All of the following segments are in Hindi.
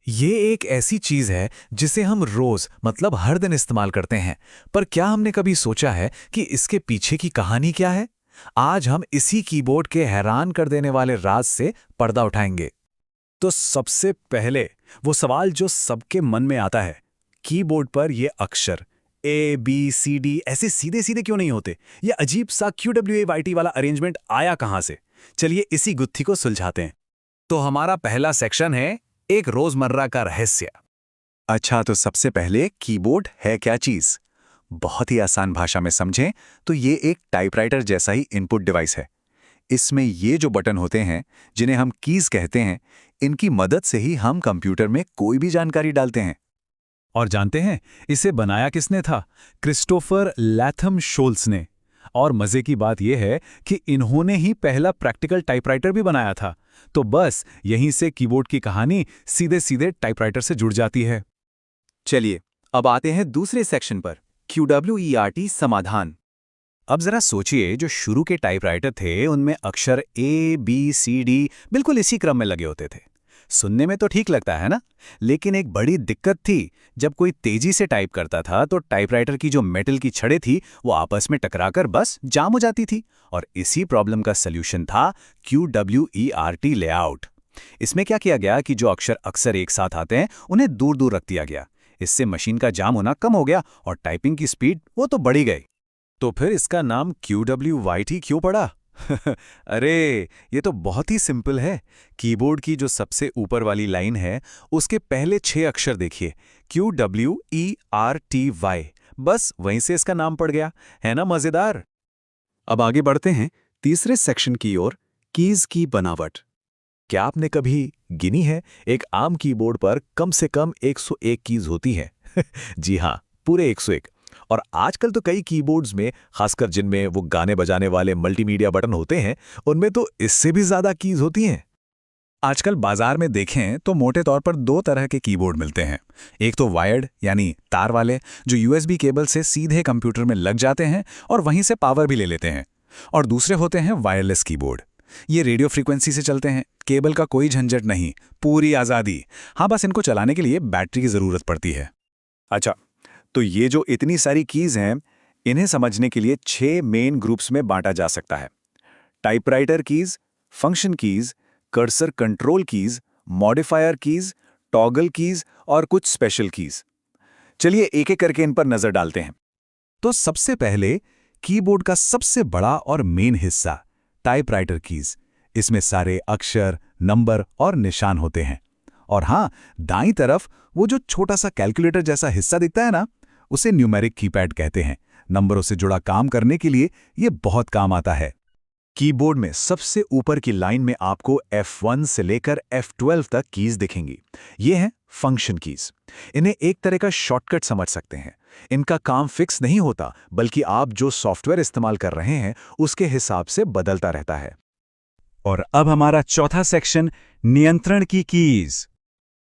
ये एक ऐसी चीज है जिसे हम रोज मतलब हर दिन इस्तेमाल करते हैं। पर क्या हमने कभी सोचा है कि इसके पीछे की कहानी क्या है? आज हम इसी कीबोर्ड के हैरान कर देने वाले राज से पर्दा उठाएंगे। तो सबसे पहले वो सवाल जो सबके मन में आता है, कीबोर्ड पर ये अक्षर ए बी सी डी ऐसे सीधे सीधे क्यों नहीं होते? ये अजीब सा QWAYT वाला अरेंजमेंट आया कहाँ से? चलिए इसी गुत्थी को सुलझाते हैं। तो हमारा पहला सेक्शन है एक रोजमर्रा का रहस्य। अच्छा, तो सबसे पहले कीबोर्ड है क्या चीज? बहुत ही आसान भाषा में समझें तो ये एक टाइपराइटर जैसा ही इनपुट डिवाइस है। इसमें ये जो बटन होते हैं, जिन्हें हम कीज कहते हैं, इनकी मदद से ही हम कंप्यूटर में कोई भी जानकारी डालते हैं। और जानते हैं इसे बनाया किसने था? क्रिस्टोफर लैथम शोल्स ने। और मजे की बात यह है कि इन्होंने ही पहला प्रैक्टिकल टाइपराइटर भी बनाया था। तो बस यहीं से कीबोर्ड की कहानी सीधे सीधे टाइपराइटर से जुड़ जाती है। चलिए अब आते हैं दूसरे सेक्शन पर, QWERT समाधान। अब जरा सोचिए, जो शुरू के टाइपराइटर थे उनमें अक्षर ए बी सी डी बिल्कुल इसी क्रम में लगे होते थे। सुनने में तो ठीक लगता है ना, लेकिन एक बड़ी दिक्कत थी। जब कोई तेजी से टाइप करता था तो टाइपराइटर की जो मेटल की छड़ें थी वो आपस में टकराकर बस जाम हो जाती थी। और इसी प्रॉब्लम का सल्यूशन था QWERT लेआउट। इसमें क्या किया गया कि जो अक्षर अक्सर एक साथ आते हैं उन्हें दूर दूर रख दिया गया। इससे मशीन का जाम होना कम हो गया और टाइपिंग की स्पीड वो तो बढ़ी गई। तो फिर इसका नाम QWYT क्यों पड़ा? अरे, ये तो बहुत ही सिंपल है। कीबोर्ड की जो सबसे ऊपर वाली लाइन है उसके पहले 6 अक्षर देखिए, QWERTY। बस वहीं से इसका नाम पड़ गया। है ना मजेदार? अब आगे बढ़ते हैं तीसरे सेक्शन की ओर, कीज की बनावट। क्या आपने कभी गिनी है? एक आम कीबोर्ड पर कम से कम 101 कीज होती हैं। जी हाँ, पूरे 101। और आजकल तो कई कीबोर्ड्स में, खासकर जिनमें वो गाने बजाने वाले मल्टीमीडिया बटन होते हैं, उनमें तो इससे भी ज्यादा कीज होती हैं। आजकल बाजार में देखें तो मोटे तौर पर 2 तरह के कीबोर्ड मिलते हैं। एक तो वायर्ड यानी तार वाले, जो USB केबल से सीधे कंप्यूटर में लग जाते हैं और वहीं से पावर भी ले लेते हैं। और दूसरे होते हैं वायरलेस कीबोर्ड। ये रेडियो फ्रीक्वेंसी से चलते हैं, केबल का कोई झंझट नहीं, पूरी आज़ादी। हाँ, बस इनको चलाने के लिए बैटरी की ज़रूरत पड़ती है। अच्छा, तो ये जो इतनी सारी कीज हैं, इन्हें समझने के लिए 6 मेन ग्रुप्स में बांटा जा सकता है: typewriter keys, function keys, cursor control keys, modifier keys, toggle keys और कुछ स्पेशल कीज। चलिए एक एक करके इन पर नजर डालते हैं। तो सबसे पहले कीबोर्ड का सबसे बड़ा और मेन हिस्सा, टाइपराइटर कीज। इसमें सारे अक्षर, नंबर और निशान होते हैं। और हाँ, दाईं तरफ वो जो छोटा सा कैलकुलेटर जैसा हिस्सा दिखता है ना, उसे न्यूमेरिक कीपैड कहते हैं। नंबरों से जुड़ा काम करने के लिए ये बहुत काम आता है। कीबोर्ड में सबसे ऊपर की लाइन में आपको F1 से लेकर F12 तक कीज दिखेंगी। ये हैं फंक्शन कीज। इन्हें एक तरह का शॉर्टकट समझ सकते हैं। इनका काम फिक्स नहीं होता, बल्कि आप जो सॉफ्टवेयर इस्तेमाल कर रहे हैं उसके हिसाब से बदलता रहता है। और अब हमारा चौथा सेक्शन, नियंत्रण की कीज।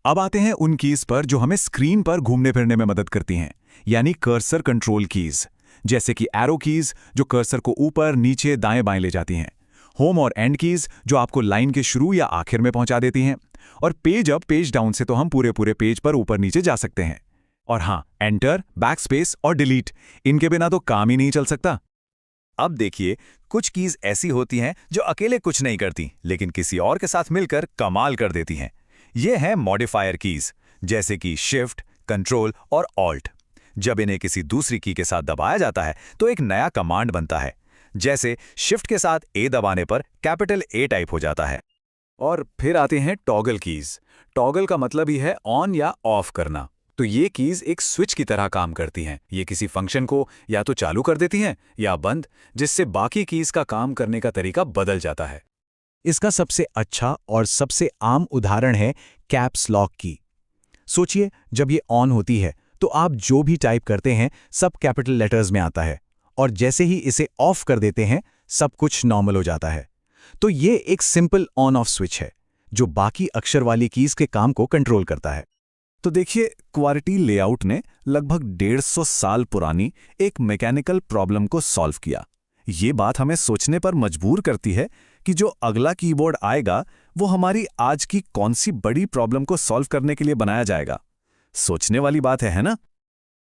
अब आते हैं उन कीज पर जो हमें स्क्रीन पर घूमने फिरने में मदद करती हैं, यानी कर्सर कंट्रोल कीज। जैसे कि एरो कीज, जो कर्सर को ऊपर, नीचे, दाएं बाएं ले जाती हैं। होम और एंड कीज, जो आपको लाइन के शुरू या आखिर में पहुंचा देती हैं। और पेज अप, पेज डाउन से तो हम पूरे पूरे पेज पर ऊपर नीचे जा सकते हैं। और हाँ, एंटर, बैकस्पेस और डिलीट, इनके बिना तो काम ही नहीं चल सकता। अब देखिए, कुछ कीज ऐसी होती हैं जो अकेले कुछ नहीं करती, लेकिन किसी और के साथ मिलकर कमाल कर देती हैं। ये हैं मॉडिफायर कीज, जैसे कि शिफ्ट, कंट्रोल और ऑल्ट। जब इन्हें किसी दूसरी की के साथ दबाया जाता है तो एक नया कमांड बनता है। जैसे शिफ्ट के साथ ए दबाने पर कैपिटल ए टाइप हो जाता है। और फिर आते हैं टॉगल कीज। टॉगल का मतलब ही है ऑन या ऑफ करना। तो ये कीज एक स्विच की तरह काम करती हैं। ये किसी फंक्शन को या तो चालू कर देती हैं या बंद, जिससे बाकी कीज का काम करने का तरीका बदल जाता है। इसका सबसे अच्छा और सबसे आम उदाहरण है कैप्स लॉक की। सोचिए, जब ये ऑन होती है तो आप जो भी टाइप करते हैं सब कैपिटल लेटर्स में आता है, और जैसे ही इसे ऑफ कर देते हैं सब कुछ नॉर्मल हो जाता है। तो ये एक सिंपल ऑन ऑफ स्विच है जो बाकी अक्षर वाली कीज के काम को कंट्रोल करता है। तो देखिए, क्वार्टी लेआउट ने लगभग 150 साल पुरानी एक मैकेनिकल प्रॉब्लम को सॉल्व किया। ये बात हमें सोचने पर मजबूर करती है कि जो अगला कीबोर्ड आएगा वो हमारी आज की कौन सी बड़ी प्रॉब्लम को सॉल्व करने के लिए बनाया जाएगा? सोचने वाली बात है ना?